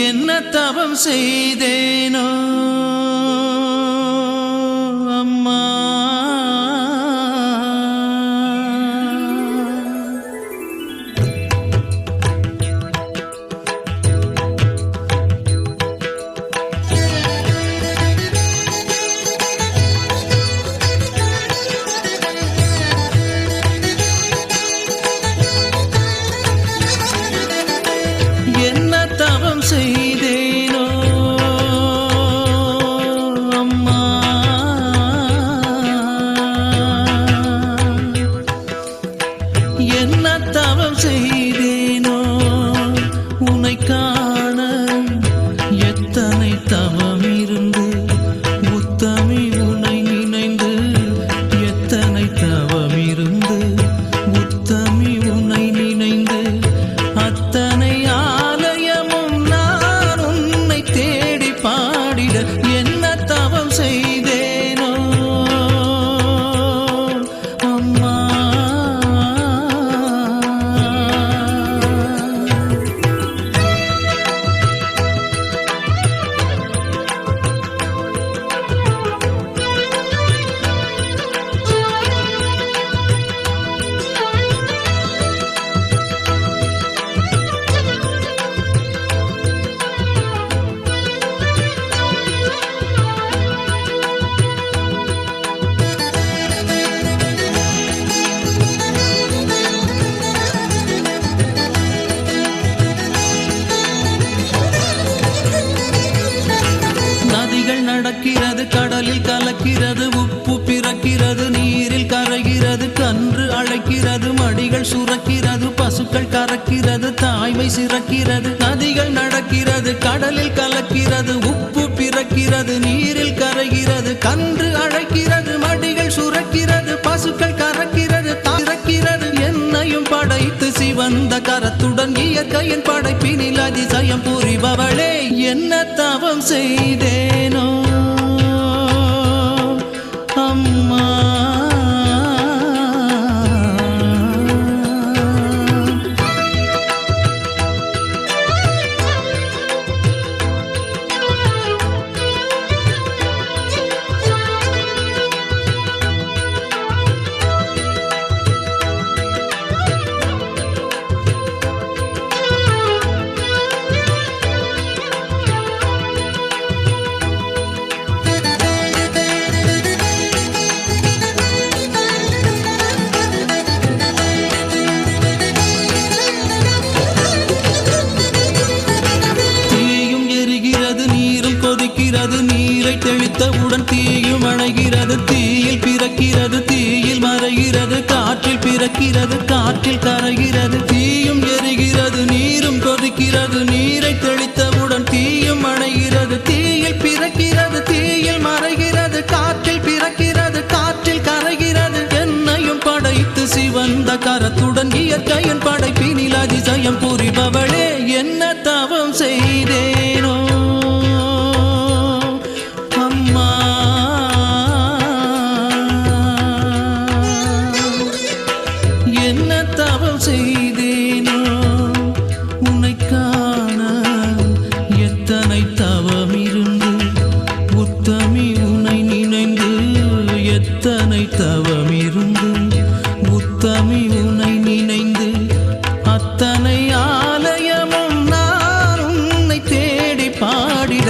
என்ன தவம் செய்தேனோ அம்மா, என்ன தவம் செய்தேனோ அம்மா, என்ன தவம் செய்தேனோ உன்னை காண எத்தனை தவம் இருந்து உத்தமி உன்னை நினைந்து எத்தனை தவம் இருந்து உத்தமி உன்னை நினைந்து அத்தனை ஆலயமும் நான் உன்னை தேடி பாடிட என்ன தவம் செய்தேனோ அம்மா. நடக்கிறது, கடலில் கலக்கிறது, உப்பு பிறக்கிறது, நீரில் கரைகிறது, கன்று அழைக்கிறது, மடிகள் சுரக்கிறது, பசுக்கள் கறக்கிறது, தாய்மை சிறக்கிறது. நதிகள் நடக்கிறது, கடலில் கலக்கிறது, உப்பு பிறக்கிறது, நீரில் கரைகிறது, கன்று அழைக்கிறது, மடிகள் சுரக்கிறது, பசுக்கள் கறக்கிறது, திறக்கிறது. என்னையும் படைத்து சிவந்த கரத்துடன் இயற்கையின் படைப்பினில் அதிசயம் புரிபவளே என்ன தவம் செய்தேனோ அம்மா. நீரை தெளித்தவுடன் தீயும் அணைகிறது, தீயில் பிறக்கிறது, தீயில் மறைகிறது, காற்றில் பிறக்கிறது, காற்றில் கரைகிறது. தீயும் எரிகிறது, நீரும் கொதிக்கிறது, நீரை தெளித்தவுடன் தீயும் அணைகிறது, தீயில் பிறக்கிறது, தீயில் மறைகிறது, காற்றில் பிறக்கிறது, காற்றில் கரைகிறது. என்னையும் படைத்து சிவந்த கரத்துடன் இயற்கையின் படைப்பினில் அதிசயம் புரிபவளே என்ன தவம் செய்தேனோ அம்மா. என்ன தவம் செய்தேனோ உன்னை காண எத்தனை தவம் இருந்து உத்தமி உன்னை நினைந்து எத்தனை தவம் இருந்து உத்தமி உன்னை நினைந்து அத்தனை ஆலயமும் நான் உன்னை தேடி பாடிட